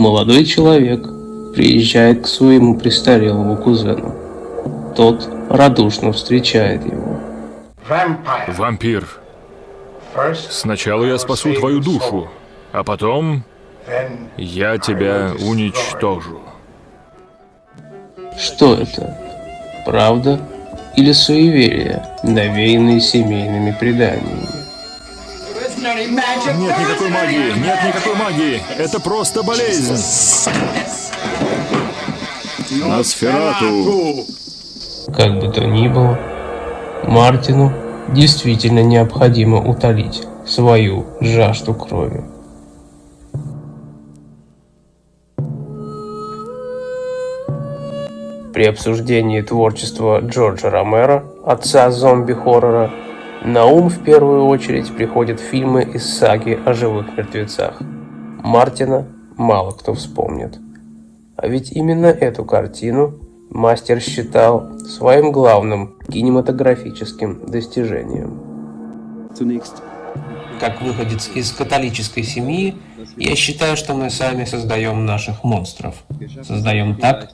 Молодой человек приезжает к своему престарелому кузену. Тот радушно встречает его. Вампир, сначала я спасу твою душу, а потом я тебя уничтожу. Что это? Правда или суеверие, навеянные семейными преданиями? Нет никакой магии, нет никакой магии. Это просто болезнь. Носферату. Как бы то ни было, Мартину действительно необходимо утолить свою жажду крови. При обсуждении творчества Джорджа Ромеро, отца зомби-хоррора, на ум в первую очередь приходят фильмы из саги о живых мертвецах. Мартина мало кто вспомнит. А ведь именно эту картину мастер считал своим главным кинематографическим достижением. Как выходец из католической семьи, я считаю, что мы сами создаем наших монстров. Создаем так,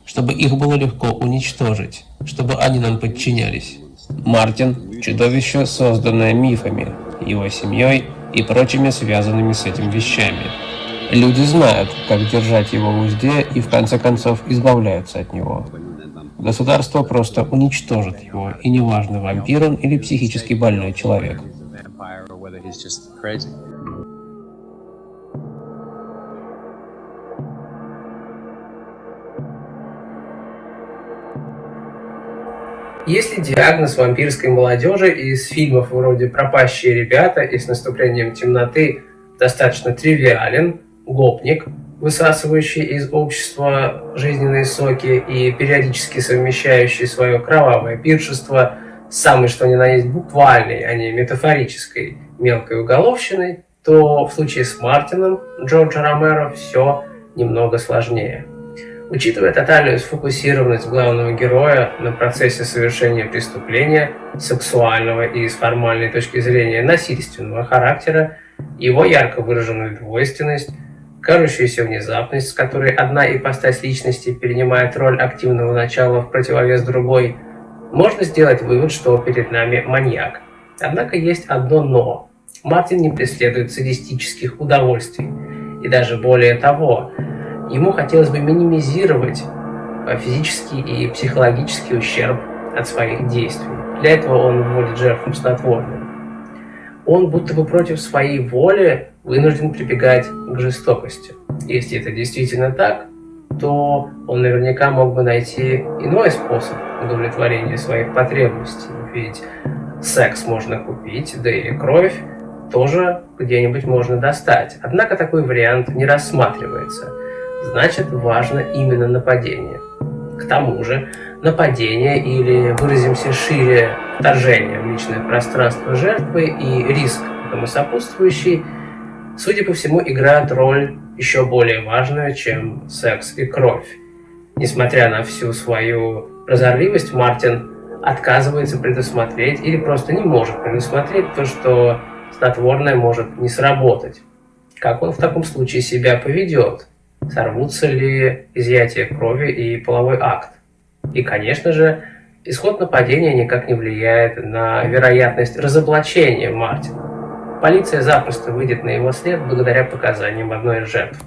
чтобы их было легко уничтожить, чтобы они нам подчинялись. Мартин – чудовище, созданное мифами, его семьей и прочими связанными с этим вещами. Люди знают, как держать его в узде и в конце концов избавляются от него. Государство просто уничтожит его, и неважно, вампир он или психически больной человек. Если диагноз вампирской молодежи из фильмов вроде «Пропащие ребята» и «С наступлением темноты» достаточно тривиален, гопник, высасывающий из общества жизненные соки и периодически совмещающий свое кровавое пиршество с самой что ни на есть буквальной, а не метафорической мелкой уголовщиной, то в случае с Мартином Джорджа Ромеро все немного сложнее. Учитывая тотальную сфокусированность главного героя на процессе совершения преступления, сексуального и с формальной точки зрения насильственного характера, его ярко выраженную двойственность, кажущуюся внезапность, с которой одна ипостась личности перенимает роль активного начала в противовес другой, можно сделать вывод, что перед нами маньяк. Однако есть одно «но». Мартин не преследует садистических удовольствий. И даже более того, ему хотелось бы минимизировать физический и психологический ущерб от своих действий. Для этого он вводит жертву снотворным. Он будто бы против своей воли вынужден прибегать к жестокости. Если это действительно так, то он наверняка мог бы найти иной способ удовлетворения своих потребностей. Ведь секс можно купить, да и кровь тоже где-нибудь можно достать. Однако такой вариант не рассматривается. Значит, важно именно нападение. К тому же, нападение или, выразимся шире, вторжение в личное пространство жертвы и риск этому сопутствующий, судя по всему, играют роль еще более важную, чем секс и кровь. Несмотря на всю свою прозорливость, Мартин отказывается предусмотреть или просто не может предусмотреть то, что снотворное может не сработать. Как он в таком случае себя поведет? Сорвутся ли изъятие крови и половой акт? И, конечно же, исход нападения никак не влияет на вероятность разоблачения Мартина. Полиция запросто выйдет на его след благодаря показаниям одной из жертв.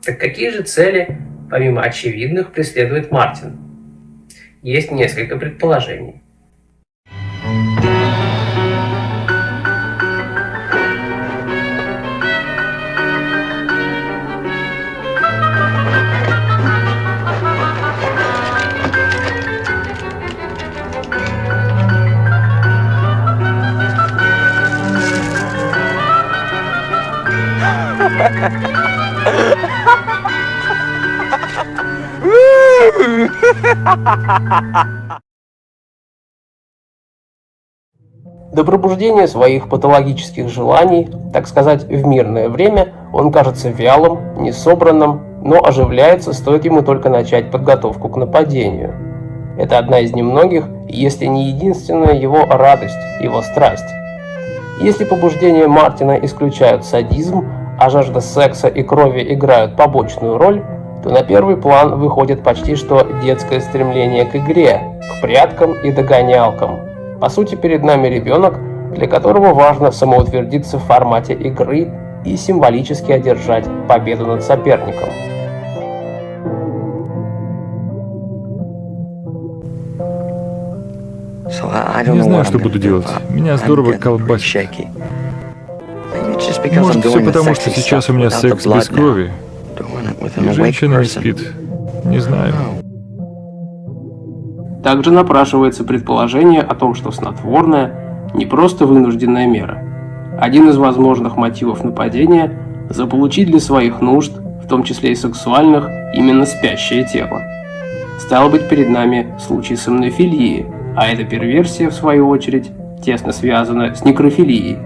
Так какие же цели, помимо очевидных, преследует Мартин? Есть несколько предположений. До пробуждения своих патологических желаний, так сказать, в мирное время, он кажется вялым, несобранным, но оживляется, стоит ему только начать подготовку к нападению. Это одна из немногих, если не единственная его радость, его страсть. Если побуждения Мартина исключают садизм, а жажда секса и крови играют побочную роль, то на первый план выходит почти что детское стремление к игре, к пряткам и догонялкам. По сути, перед нами ребенок, для которого важно самоутвердиться в формате игры и символически одержать победу над соперником. Не знаю, что буду делать. Меня здорово колбасит. Может, все потому, что сейчас у меня секс без крови. И женщина не спит. Не знаю. Также напрашивается предположение о том, что снотворное не просто вынужденная мера. Один из возможных мотивов нападения – заполучить для своих нужд, в том числе и сексуальных, именно спящее тело. Стало быть, перед нами случай сомнофилии, а эта перверсия, в свою очередь, тесно связана с некрофилией.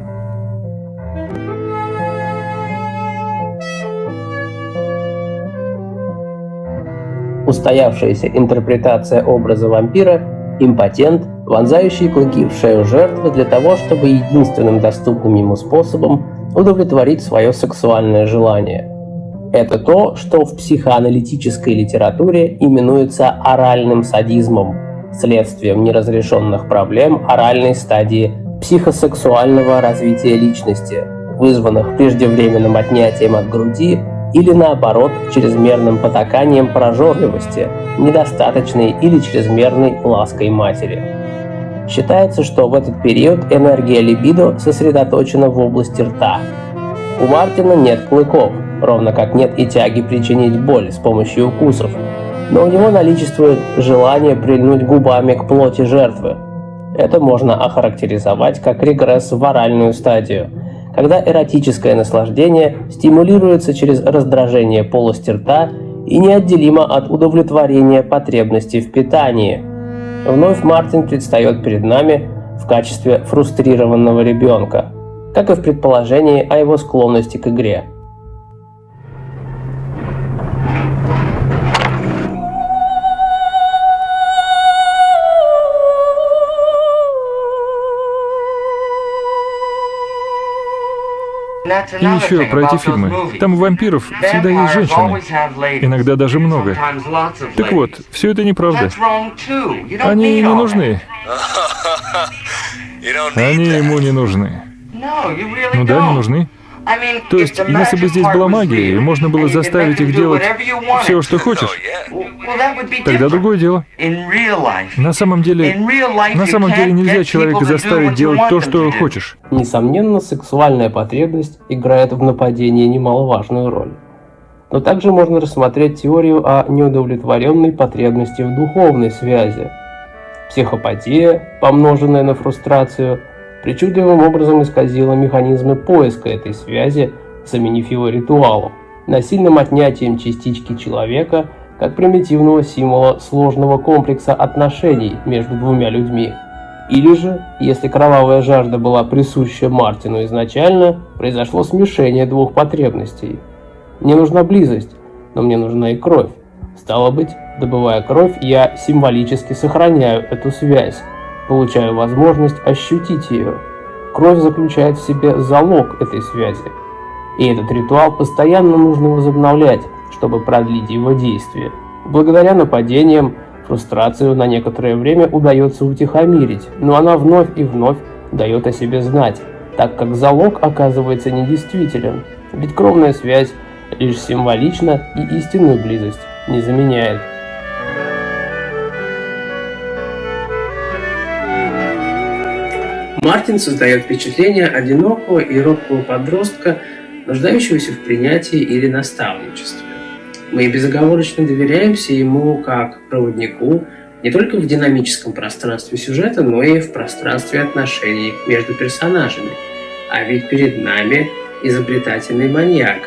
Устоявшаяся интерпретация образа вампира – импотент, вонзающий клыки в шею жертвы для того, чтобы единственным доступным ему способом удовлетворить свое сексуальное желание. Это то, что в психоаналитической литературе именуется оральным садизмом, следствием неразрешенных проблем оральной стадии психосексуального развития личности, вызванных преждевременным отнятием от груди или, наоборот, чрезмерным потаканием прожорливости, недостаточной или чрезмерной лаской матери. Считается, что в этот период энергия либидо сосредоточена в области рта. У Мартина нет клыков, ровно как нет и тяги причинить боль с помощью укусов, но у него наличествует желание прильнуть губами к плоти жертвы. Это можно охарактеризовать как регресс в оральную стадию, когда эротическое наслаждение стимулируется через раздражение полости рта и неотделимо от удовлетворения потребностей в питании. Вновь Мартин предстает перед нами в качестве фрустрированного ребенка, как и в предположении о его склонности к игре. И еще про эти фильмы. Там у вампиров всегда есть женщины. Иногда даже много. Так вот, все это неправда. Они не нужны. Они ему не нужны. Ну да, не нужны. То есть, если бы здесь была магия, и можно было заставить их делать все, что хочешь, тогда другое дело. На самом деле нельзя человека заставить делать то, что хочешь. Несомненно, сексуальная потребность играет в нападении немаловажную роль. Но также можно рассмотреть теорию о неудовлетворенной потребности в духовной связи. Психопатия, помноженная на фрустрацию, причудливым образом исказила механизмы поиска этой связи, заменив его ритуалом, насильным отнятием частички человека как примитивного символа сложного комплекса отношений между двумя людьми. Или же, если кровавая жажда была присуща Мартину изначально, произошло смешение двух потребностей. Мне нужна близость, но мне нужна и кровь. Стало быть, добывая кровь, я символически сохраняю эту связь, получаю возможность ощутить ее. Кровь заключает в себе залог этой связи. И этот ритуал постоянно нужно возобновлять, чтобы продлить его действие. Благодаря нападениям, фрустрацию на некоторое время удается утихомирить, но она вновь и вновь дает о себе знать, так как залог оказывается недействителен, ведь кровная связь лишь символична и истинную близость не заменяет. Мартин создает впечатление одинокого и робкого подростка, нуждающегося в принятии или наставничестве. Мы безоговорочно доверяемся ему как проводнику не только в динамическом пространстве сюжета, но и в пространстве отношений между персонажами. А ведь перед нами изобретательный маньяк,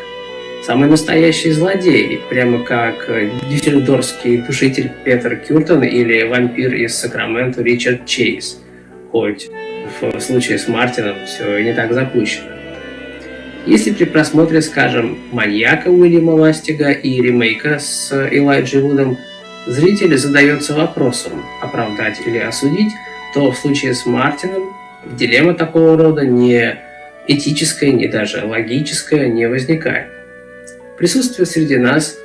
самый настоящий злодей, прямо как дюссельдорфский душитель Петер Кюртон или вампир из Сакраменто Ричард Чейз. Хоть в случае с Мартином все не так запущено. Если при просмотре, скажем, «Маньяка» Уильяма Ластига и ремейка с Элайджей Вудом зритель задается вопросом, оправдать или осудить, то в случае с Мартином дилемма такого рода не этическое, ни даже логическое не возникает. Присутствие среди нас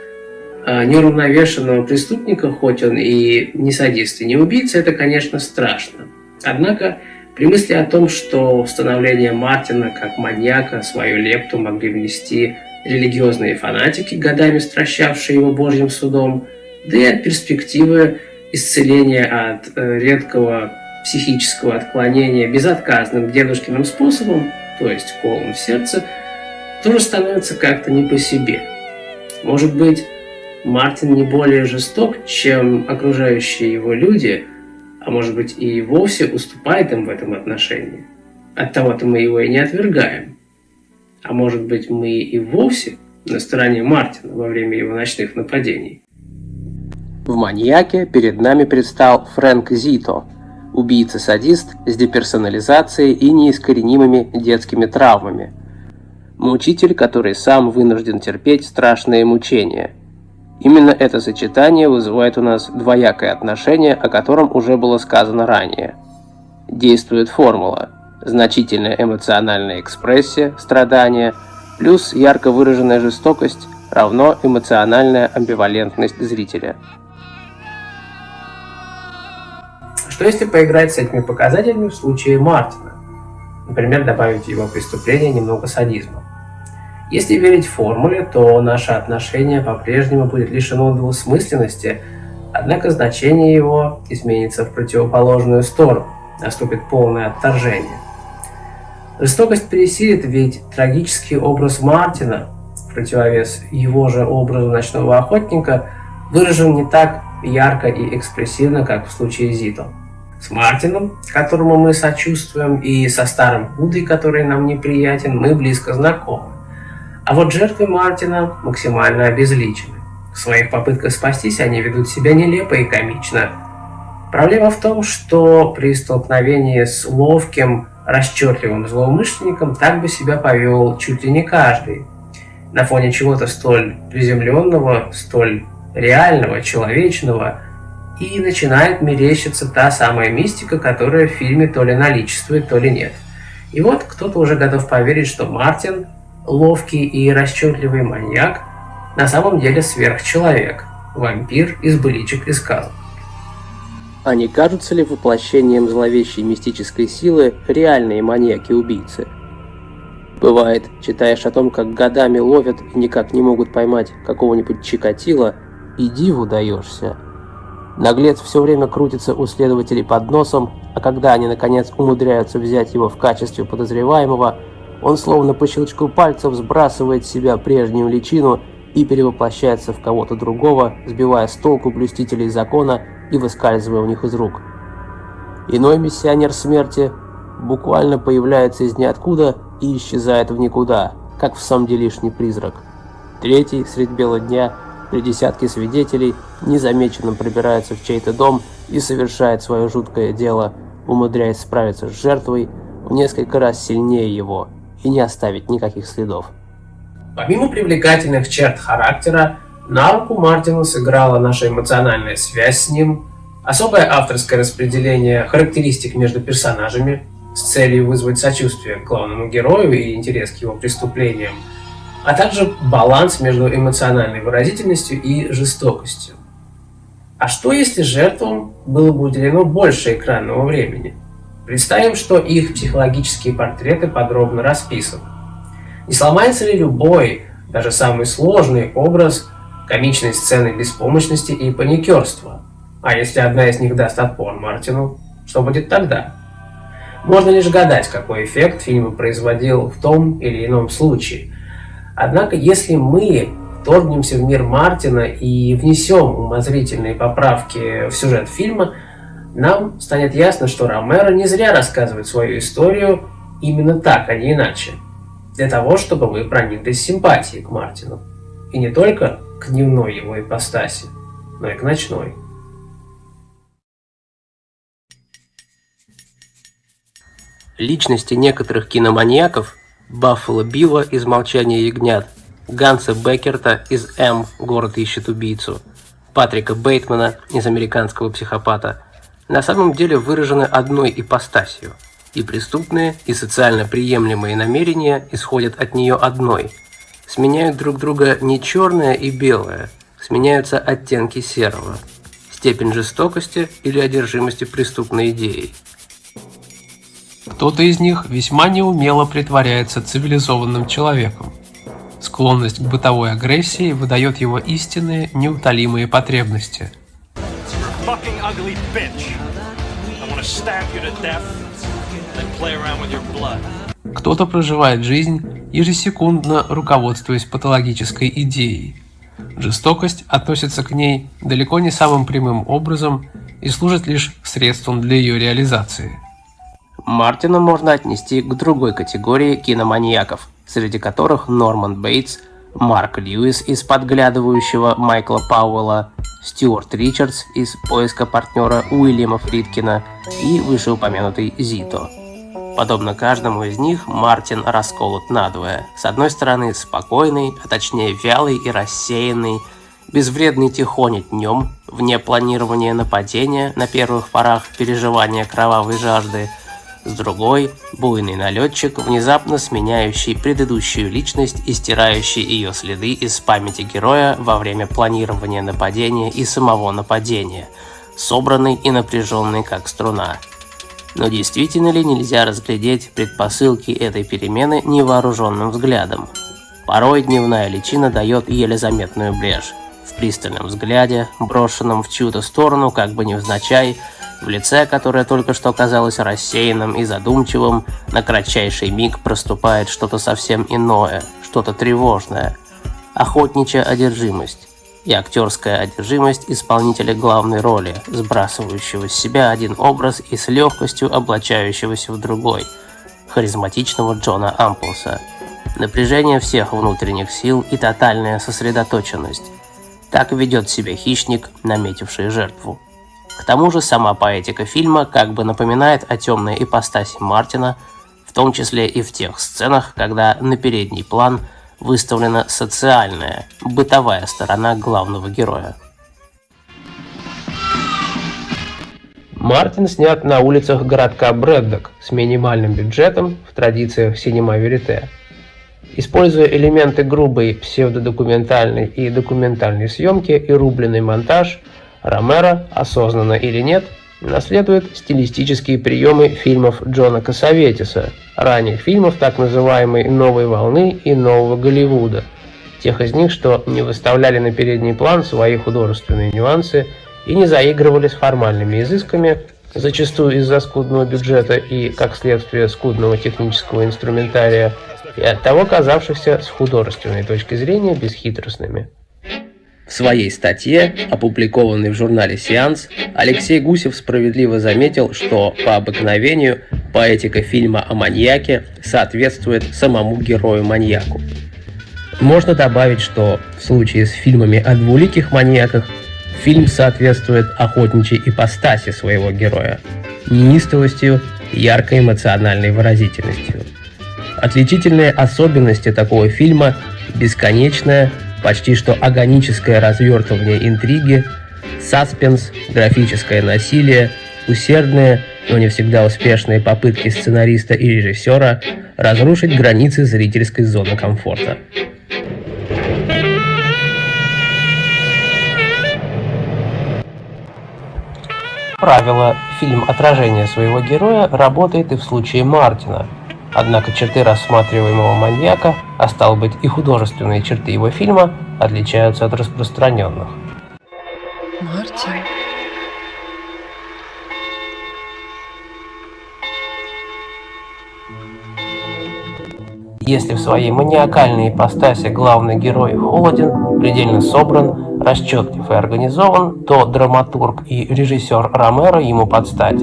неуравновешенного преступника, хоть он и не садист и не убийца, это, конечно, страшно. Однако, при мысли о том, что в становление Мартина как маньяка свою лепту могли внести религиозные фанатики, годами стращавшие его Божьим судом, да и от перспективы исцеления от редкого психического отклонения безотказным дедушкиным способом, то есть колом в сердце, тоже становится как-то не по себе. Может быть, Мартин не более жесток, чем окружающие его люди, а может быть и вовсе уступает им в этом отношении. Оттого-то мы его и не отвергаем. А может быть, мы и вовсе на стороне Мартина во время его ночных нападений. В «Маньяке» перед нами предстал Фрэнк Зито, убийца-садист с деперсонализацией и неискоренимыми детскими травмами. Мучитель, который сам вынужден терпеть страшные мучения. Именно это сочетание вызывает у нас двоякое отношение, о котором уже было сказано ранее. Действует формула: значительная эмоциональная экспрессия, страдания, плюс ярко выраженная жестокость равно эмоциональная амбивалентность зрителя. Что если поиграть с этими показателями в случае Мартина? Например, добавить в его преступление немного садизма. Если верить формуле, то наше отношение по-прежнему будет лишено двусмысленности, однако значение его изменится в противоположную сторону, наступит полное отторжение. Жестокость пересилит, ведь трагический образ Мартина, в противовес его же образу ночного охотника, выражен не так ярко и экспрессивно, как в случае Зито. С Мартином, которому мы сочувствуем, и со старым Будой, который нам неприятен, мы близко знакомы. А вот жертвы Мартина максимально обезличены. В своих попытках спастись они ведут себя нелепо и комично. Проблема в том, что при столкновении с ловким, расчетливым злоумышленником так бы себя повел чуть ли не каждый. На фоне чего-то столь приземленного, столь реального, человечного, и начинает мерещиться та самая мистика, которая в фильме то ли наличествует, то ли нет. И вот кто-то уже готов поверить, что Мартин, ловкий и расчетливый маньяк, на самом деле сверхчеловек, вампир из быличек и сказок. А не кажутся ли воплощением зловещей мистической силы реальные маньяки-убийцы? Бывает, читаешь о том, как годами ловят и никак не могут поймать какого-нибудь Чикатило, и диву даешься. Наглец все время крутится у следователей под носом, а когда они наконец умудряются взять его в качестве подозреваемого, он словно по щелчку пальцев сбрасывает с себя прежнюю личину и перевоплощается в кого-то другого, сбивая с толку блюстителей закона и выскальзывая у них из рук. Иной миссионер смерти буквально появляется из ниоткуда и исчезает в никуда, как в самом делешний призрак. Третий, средь бела дня, при десятке свидетелей, незамеченным пробирается в чей-то дом и совершает свое жуткое дело, умудряясь справиться с жертвой в несколько раз сильнее его и не оставить никаких следов. Помимо привлекательных черт характера, на руку Мартину сыграла наша эмоциональная связь с ним, особое авторское распределение характеристик между персонажами с целью вызвать сочувствие к главному герою и интерес к его преступлениям, а также баланс между эмоциональной выразительностью и жестокостью. А что если жертвам было бы уделено больше экранного времени? Представим, что их психологические портреты подробно расписаны. Не сломается ли любой, даже самый сложный образ комичной сцены беспомощности и паникерства? А если одна из них даст отпор Мартину, что будет тогда? Можно лишь гадать, какой эффект фильм производил в том или ином случае. Однако, если мы вторгнемся в мир Мартина и внесем умозрительные поправки в сюжет фильма, нам станет ясно, что Ромеро не зря рассказывает свою историю именно так, а не иначе. Для того, чтобы мы прониклись симпатией к Мартину. И не только к дневной его ипостаси, но и к ночной. Личности некоторых киноманьяков, Баффало Билла из «Молчания ягнят», Ганса Беккерта из «М. Город ищет убийцу», Патрика Бейтмана из «Американского психопата», на самом деле выражены одной ипостасью. И преступные, и социально приемлемые намерения исходят от нее одной. Сменяют друг друга не черное и белое, сменяются оттенки серого. Степень жестокости или одержимости преступной идеей. Кто-то из них весьма неумело притворяется цивилизованным человеком. Склонность к бытовой агрессии выдает его истинные, неутолимые потребности. Кто-то проживает жизнь, ежесекундно руководствуясь патологической идеей. Жестокость относится к ней далеко не самым прямым образом и служит лишь средством для ее реализации. Мартина можно отнести к другой категории киноманьяков, среди которых Норман Бейтс, Марк Льюис из «Подглядывающего» Майкла Пауэлла, Стюарт Ричардс из «Поиска партнера» Уильяма Фридкина и вышеупомянутый Зито. Подобно каждому из них, Мартин расколот надвое. С одной стороны, спокойный, а точнее вялый и рассеянный, безвредный тихоня днем, вне планирования нападения, на первых порах переживания кровавой жажды. С другой, буйный налетчик, внезапно сменяющий предыдущую личность и стирающий ее следы из памяти героя во время планирования нападения и самого нападения, собранный и напряженный как струна. Но действительно ли нельзя разглядеть предпосылки этой перемены невооруженным взглядом? Порой дневная личина дает еле заметную брешь. В пристальном взгляде, брошенном в чью-то сторону, как бы невзначай, в лице, которое только что казалось рассеянным и задумчивым, на кратчайший миг проступает что-то совсем иное, что-то тревожное. Охотничья одержимость и актерская одержимость исполнителя главной роли, сбрасывающего с себя один образ и с легкостью облачающегося в другой, харизматичного Джона Амплса. Напряжение всех внутренних сил и тотальная сосредоточенность. Так ведет себя хищник, наметивший жертву. К тому же сама поэтика фильма как бы напоминает о темной ипостаси Мартина, в том числе и в тех сценах, когда на передний план выставлена социальная, бытовая сторона главного героя. Мартин снят на улицах городка Брэддок с минимальным бюджетом в традициях синема-верите. Используя элементы грубой псевдодокументальной и документальной съемки и рубленый монтаж, Ромеро, осознанно или нет, наследует стилистические приемы фильмов Джона Кассаветиса, ранних фильмов так называемой «Новой волны» и «Нового Голливуда», тех из них, что не выставляли на передний план свои художественные нюансы и не заигрывали с формальными изысками, зачастую из-за скудного бюджета и, как следствие, скудного технического инструментария, и оттого казавшихся с художественной точки зрения бесхитростными. В своей статье, опубликованной в журнале «Сеанс», Алексей Гусев справедливо заметил, что по обыкновению поэтика фильма о маньяке соответствует самому герою-маньяку. Можно добавить, что в случае с фильмами о двуликих маньяках фильм соответствует охотничьей ипостаси своего героя, неистовостью, яркой эмоциональной выразительностью. Отличительные особенности такого фильма – бесконечная, почти что агоническое развертывание интриги, саспенс, графическое насилие, усердные, но не всегда успешные попытки сценариста и режиссера разрушить границы зрительской зоны комфорта. Правило «фильм отражение своего героя» работает и в случае Мартина. Однако черты рассматриваемого маньяка, а стало быть и художественные черты его фильма, отличаются от распространенных. Мартин. Если в своей маниакальной ипостаси главный герой холоден, предельно собран, расчетлив и организован, то драматург и режиссер Ромеро ему подстать.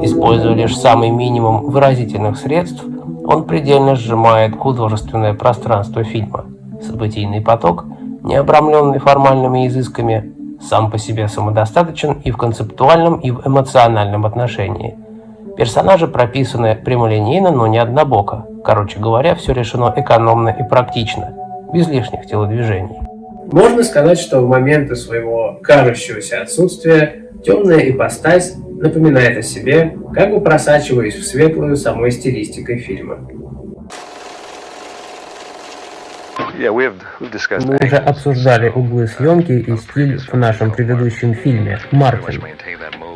Используя лишь самый минимум выразительных средств, он предельно сжимает художественное пространство фильма. Событийный поток, не обрамленный формальными изысками, сам по себе самодостаточен и в концептуальном, и в эмоциональном отношении. Персонажи прописаны прямолинейно, но не однобоко. Короче говоря, все решено экономно и практично, без лишних телодвижений. Можно сказать, что в моменты своего кажущегося отсутствия темная ипостась напоминает о себе, как бы просачиваясь в светлую самой стилистикой фильма. Мы уже обсуждали углы съемки и стиль в нашем предыдущем фильме «Мартин».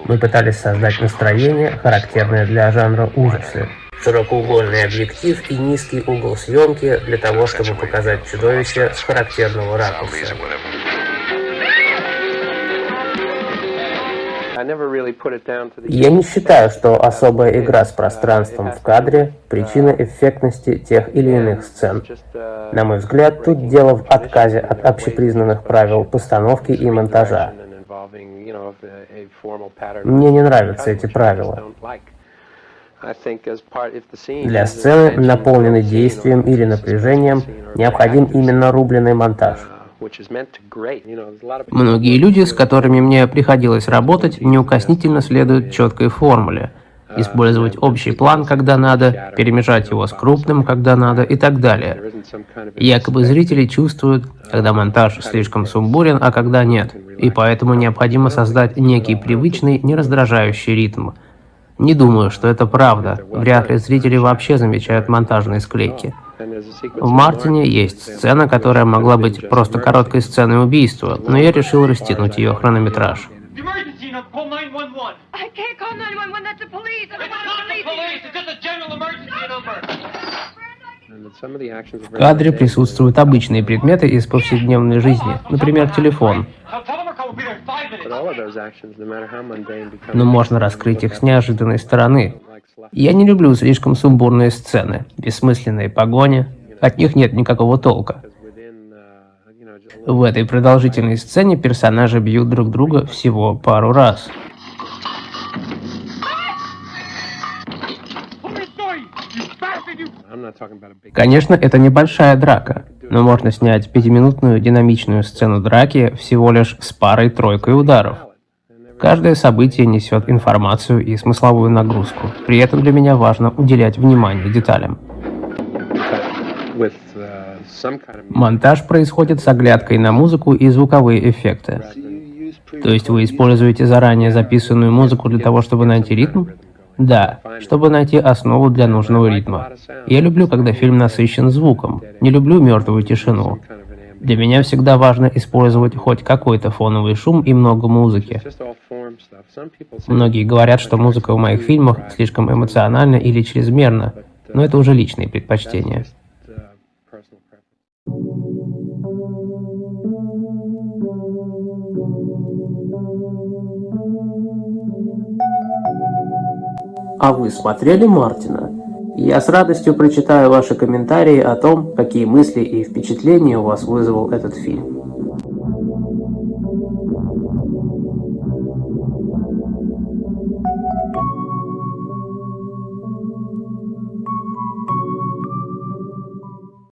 Мы пытались создать настроение, характерное для жанра ужасы. Широкоугольный объектив и низкий угол съемки для того, чтобы показать чудовище с характерного ракурса. Я не считаю, что особая игра с пространством в кадре – причина эффектности тех или иных сцен. На мой взгляд, тут дело в отказе от общепризнанных правил постановки и монтажа. Мне не нравятся эти правила. Для сцены, наполненной действием или напряжением, необходим именно рубленый монтаж. Многие люди, с которыми мне приходилось работать, неукоснительно следуют четкой формуле. Использовать общий план, когда надо, перемежать его с крупным, когда надо, и так далее. Якобы зрители чувствуют, когда монтаж слишком сумбурен, а когда нет. И поэтому необходимо создать некий привычный, не раздражающий ритм. Не думаю, что это правда. Вряд ли зрители вообще замечают монтажные склейки. В «Мартине» есть сцена, которая могла быть просто короткой сценой убийства, но я решил растянуть ее хронометраж. В кадре присутствуют обычные предметы из повседневной жизни, например, телефон. Но можно раскрыть их с неожиданной стороны. Я не люблю слишком сумбурные сцены, бессмысленные погони, от них нет никакого толка. В этой продолжительной сцене персонажи бьют друг друга всего пару раз. Конечно, это небольшая драка, но можно снять 5-минутную динамичную сцену драки всего лишь с парой-тройкой ударов. Каждое событие несет информацию и смысловую нагрузку. При этом для меня важно уделять внимание деталям. Монтаж происходит с оглядкой на музыку и звуковые эффекты. То есть вы используете заранее записанную музыку для того, чтобы найти ритм? Да, чтобы найти основу для нужного ритма. Я люблю, когда фильм насыщен звуком. Не люблю мертвую тишину. Для меня всегда важно использовать хоть какой-то фоновый шум и много музыки. Многие говорят, что музыка в моих фильмах слишком эмоциональна или чрезмерна, но это уже личные предпочтения. А вы смотрели «Мартина»? Я с радостью прочитаю ваши комментарии о том, какие мысли и впечатления у вас вызвал этот фильм.